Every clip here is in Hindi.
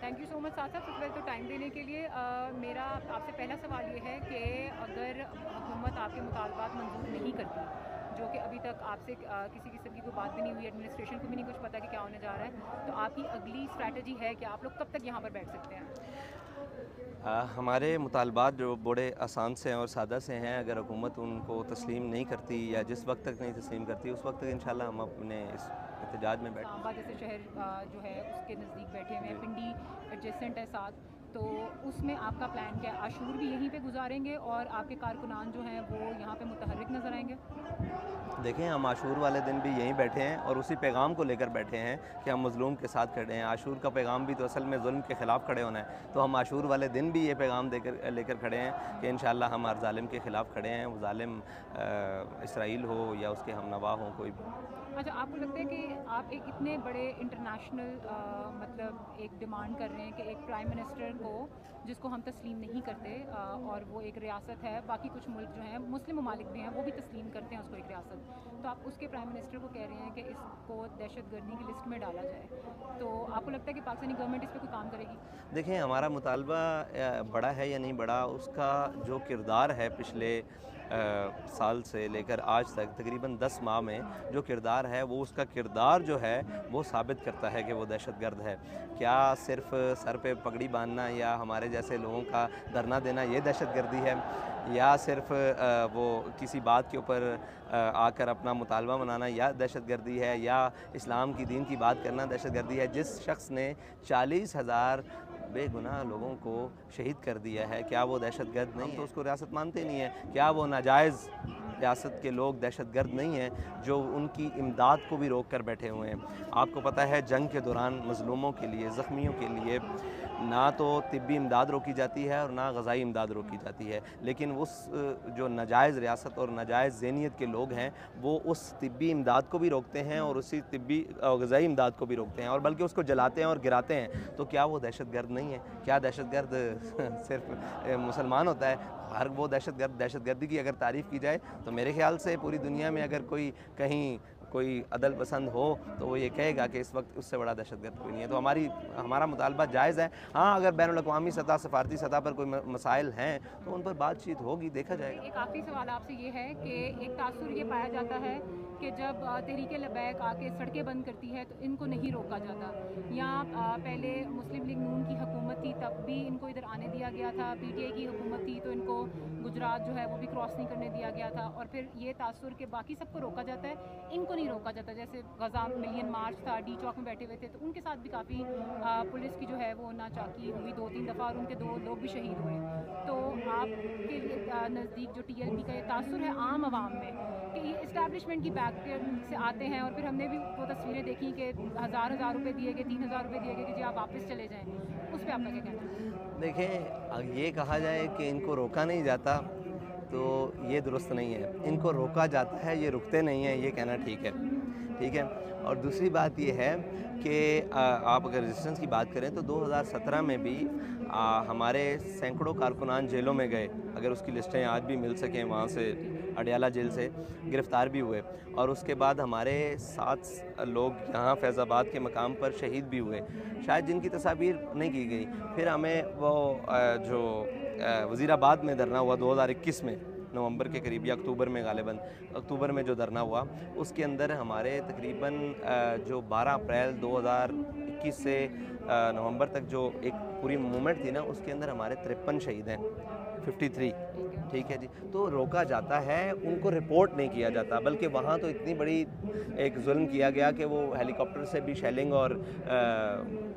थैंक यू सो मच साथ सबसे पहले तो टाइम देने के लिए। मेरा आपसे पहला सवाल ये है कि अगर हुकूमत आपके मुतालबात मंजूर नहीं करती, जो कि अभी तक आपसे किसी किस्म की कोई बात भी नहीं हुई, एडमिनिस्ट्रेशन को भी नहीं कुछ पता कि क्या होने जा रहा है, तो आपकी अगली स्ट्रैटेजी है कि आप लोग कब तक यहाँ पर बैठ सकते हैं? हमारे मुतालबात जो बड़े आसान से हैं और सादा से हैं। अगर हुकूमत उनको तस्लीम नहीं करती या जिस वक्त तक नहीं तस्लीम करती उस वक्त तक इंशाल्लाह हम अपने इस एहतजाज में बैठ। सांबा जैसे शहर जो है उसके नज़दीक बैठे हुए हैं, पिंडी एडजेसेंट है साथ, तो उसमें आपका प्लान क्या है? आशूर भी यहीं पे गुजारेंगे और आपके कारकुनान जो हैं वो यहाँ पे मुतहर्रिक नज़र आएंगे? देखें, हम आशूर वाले दिन भी यहीं बैठे हैं और उसी पैगाम को लेकर बैठे हैं कि हम मज़लूम के साथ खड़े हैं। आशूर का पैगाम भी तो असल में जुल्म के ख़िलाफ़ खड़े होना है, तो हम आशूर वाले दिन भी ये पैगाम देकर लेकर खड़े हैं कि इंशाअल्लाह हम हर ज़ालिम के ख़िलाफ़ खड़े हैं। वो ज़ालिम इसराइल हो या उसके हमनवा हो कोई भी। अच्छा, आपको लगता है कि आप एक इतने बड़े इंटरनेशनल मतलब एक डिमांड कर रहे हैं कि एक प्राइम मिनिस्टर को जिसको हम तस्लीम नहीं करते, और वो एक रियासत है, बाकी कुछ मुल्क जो हैं मुस्लिम ममालिक भी हैं वो भी तस्लीम करते हैं उसको एक रियासत, तो आप उसके प्राइम मिनिस्टर को कह रहे हैं कि इसको दहशतगर्दी की लिस्ट में डाला जाए, तो आपको लगता है कि पाकिस्तानी गवर्नमेंट इस पर कोई काम करेगी? देखें, हमारा मुतालबा बड़ा है या नहीं बड़ा, उसका जो किरदार है पिछले साल से लेकर आज तक तकरीबन 10 माह में जो किरदार है वो उसका किरदार जो है वो साबित करता है कि वो दहशतगर्द है। क्या सिर्फ़ सर पे पगड़ी बांधना या हमारे जैसे लोगों का धरना देना ये दहशतगर्दी है, या सिर्फ़ वो किसी बात के ऊपर आकर अपना मुतालबा मनाना या दहशतगर्दी है, या इस्लाम की दीन की बात करना दहशतगर्दी है? जिस शख्स ने 40,000 बेगुनाह लोगों को शहीद कर दिया है, क्या वो दहशतगर्द नहीं है? तो उसको रियासत मानते नहीं है। क्या वो नाजायज़ रियासत के लोग दहशतगर्द नहीं हैं जो उनकी इमदाद को भी रोक कर बैठे हुए हैं? आपको पता है जंग के दौरान मज़लूमों के लिए, ज़ख्मियों के लिए ना तो तिब्बी इमदाद रोकी जाती है और ना ग़ज़ाई इमदाद रोकी जाती है, लेकिन उस जो नाजायज़ रियासत और नाजायज़ ज़हनियत के लोग हैं वो उस तिब्बी इमदाद को भी रोकते हैं और उसी तिब्बी ग़ज़ाई इमदाद को भी रोकते हैं और बल्कि उसको जलाते हैं और गिराते हैं। तो क्या वो दहशतगर्द नहीं है? क्या दहशतगर्द सिर्फ मुसलमान होता है? हर वो दहशतगर्दी की अगर तारीफ़ की जाए तो मेरे ख़्याल से पूरी दुनिया में अगर कोई कहीं कोई अदल पसंद हो तो वो ये कहेगा कि इस वक्त उससे बड़ा दहशतगर्द कोई नहीं है। तो हमारा मुतालबा जायज़ है। हाँ, अगर बैनुल अक़वामी सतह, सफ़ारती सतह पर कोई मसाइल हैं तो उन पर बातचीत होगी, देखा जाएगा। एक आखिरी सवाल आपसे ये है कि एक तासुर ये पाया जाता है कि जब तहरीक लबैक आके सड़कें बंद करती है तो इनको नहीं रोका जाता। यहाँ पहले मुस्लिम लीग नून की हुकूमत थी तब भी इनको इधर आने दिया गया था, पीटीआई की हुकूमत थी तो इनको गुजरात जो है वो भी क्रॉस नहीं करने दिया गया था, और फिर ये तासुर के बाकी सबको रोका जाता है, इनको नहीं रोका जाता। जैसे गजा मिलियन मार्च था, डी चौक में बैठे हुए थे तो उनके साथ भी काफ़ी पुलिस की जो है वो नाचाकी हुई 2-3 दफ़ा और उनके 2 लोग भी शहीद हुए। तो आपके नज़दीक जो टीएलपी का ये तासुर है आम आवाम में कि ये इस्टेब्लिशमेंट की बैक से आते हैं, और फिर हमने भी वो तस्वीरें देखी कि हज़ार रुपये दिए गए, 3,000 रुपये दिए गए कि जी आप वापस चले जाएँ, उस पर आपका क्या कहना है? देखें, ये कहा जाए कि इनको रोका नहीं जाता तो ये दुरुस्त नहीं है। इनको रोका जाता है, ये रुकते नहीं हैं, ये कहना ठीक है। ठीक है। और दूसरी बात ये है कि आप अगर रेजिस्टेंस की बात करें तो 2017 में भी हमारे सैकड़ों कारकुनान जेलों में गए। अगर उसकी लिस्टें आज भी मिल सकें, वहाँ से अडयाला जेल से गिरफ़्तार भी हुए, और उसके बाद हमारे 7 लोग यहाँ फैज़ाबाद के मकाम पर शहीद भी हुए, शायद जिनकी तस्वीर नहीं की गई। फिर हमें वो जो वज़ीराबाद में धरना हुआ 2021 में, नवंबर के करीब या अक्टूबर में, गालिबन अक्टूबर में जो धरना हुआ, उसके अंदर हमारे तकरीबन जो 12 अप्रैल 2021 से नवंबर तक जो एक पूरी मूवमेंट थी ना, उसके अंदर हमारे 53 शहीद हैं, 53। ठीक है जी। तो रोका जाता है, उनको रिपोर्ट नहीं किया जाता, बल्कि वहाँ तो इतनी बड़ी एक जुल्म किया गया कि वो हेलीकॉप्टर से भी शेलिंग और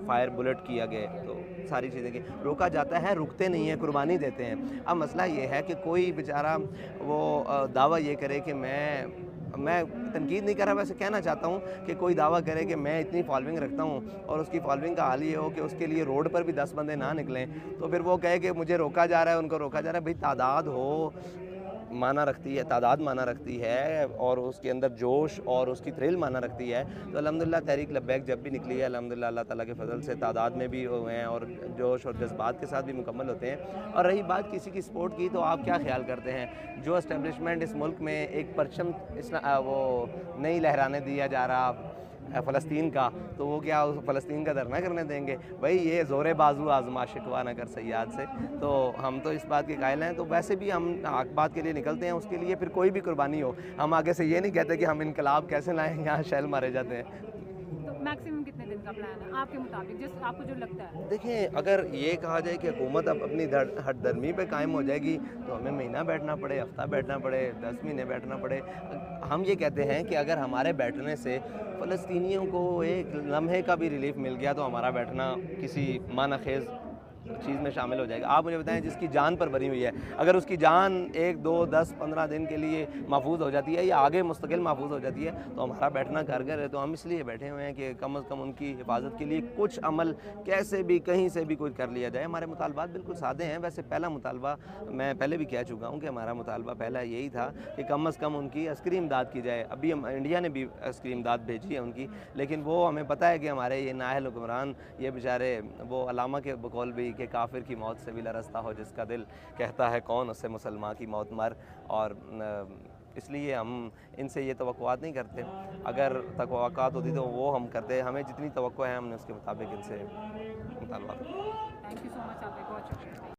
फायर बुलेट किया गया, तो सारी चीज़ें की रोका जाता है, रुकते नहीं हैं, कुर्बानी देते हैं। अब मसला ये है कि कोई बेचारा वो दावा ये करे कि मैं तनकीद नहीं कर रहा, वैसे कहना चाहता हूँ कि कोई दावा करे कि मैं इतनी फॉलोइंग रखता हूँ और उसकी फॉलोइंग का हाल ये हो कि उसके लिए रोड पर भी 10 बंदे ना निकलें, तो फिर वो कहे कि मुझे रोका जा रहा है, उनको रोका जा रहा है। भाई, तादाद हो माना रखती है, तादाद माना रखती है और उसके अंदर जोश और उसकी थ्रिल माना रखती है। तो अल्हम्दुलिल्लाह तहरीक लब्बैक जब भी निकली है, अल्हम्दुलिल्लाह अल्लाह ताला के फजल से तादाद में भी हुए हैं और जोश और जज्बात के साथ भी मुकम्मल होते हैं। और रही बात किसी की सपोर्ट की, तो आप क्या ख्याल करते हैं, जो इस्टेब्लिशमेंट इस मुल्क में एक परचम वो नहीं लहराने दिया जा रहा, फ़लस्तीन का, तो वो क्या उस फ़लस्तीन का धरना करने देंगे? भाई ये ज़ोरे बाजू आज़मा शिकवा न कर सयाद से। तो हम तो इस बात के कायल हैं, तो वैसे भी हम हक बात के लिए निकलते हैं, उसके लिए फिर कोई भी कुर्बानी हो। हम आगे से ये नहीं कहते कि हम इनकलाब कैसे लाएँ, यहाँ शेल मारे जाते हैं। तो मैक्सिमम कितने दिन का प्लान है आपके मुताबिक, जिस आपको जो लगता है? देखिए, अगर ये कहा जाए कि हुकूमत अब अपनी हठधर्मी पे कायम हो जाएगी, तो हमें महीना बैठना पड़े, हफ़्ता बैठना पड़े, 10 महीने बैठना पड़े। हम ये कहते हैं कि अगर हमारे बैठने से फ़लस्तीनियों को एक लम्हे का भी रिलीफ़ मिल गया, तो हमारा बैठना किसी मानखेज़ चीज़ में शामिल हो जाएगा। आप मुझे बताएं, जिसकी जान पर भरी हुई है, अगर उसकी जान 1, 2, 10, 15 दिन के लिए महफूज हो जाती है या आगे मुस्तकिल महफूज हो जाती है, तो हमारा बैठना कारगर है। तो हम इसलिए बैठे हुए हैं कि कम अज़ कम उनकी हिफाजत के लिए कुछ अमल कैसे भी कहीं से भी कुछ कर लिया जाए। हमारे मुतालबात बिल्कुल सादे हैं। वैसे पहला मुतालबा मैं पहले भी कह चुका हूँ कि हमारा मुतालबा पहला यही था कि कम अज़ कम उनकी अस्करी इमदाद की जाए। अभी हम इंडिया ने भी अस्करी इमदाद भेजी है उनकी, लेकिन वो हमें पता है कि हमारे ये नाअहल हुक्मरान, ये बेचारे, वो अलामा के बकौल भी कि काफिर की मौत से भी लरज़ता हो जिसका दिल, कहता है कौन उससे मुसलमान की मौत मर। और इसलिए हम इनसे ये तवक्कुआत नहीं करते। अगर तवक्कुआत होती तो वो हम करते। हमें जितनी तवक्को है हमने उसके मुताबिक इनसे मुतालबा। थैंक यू सो मच, आपका बहुत शुक्रिया।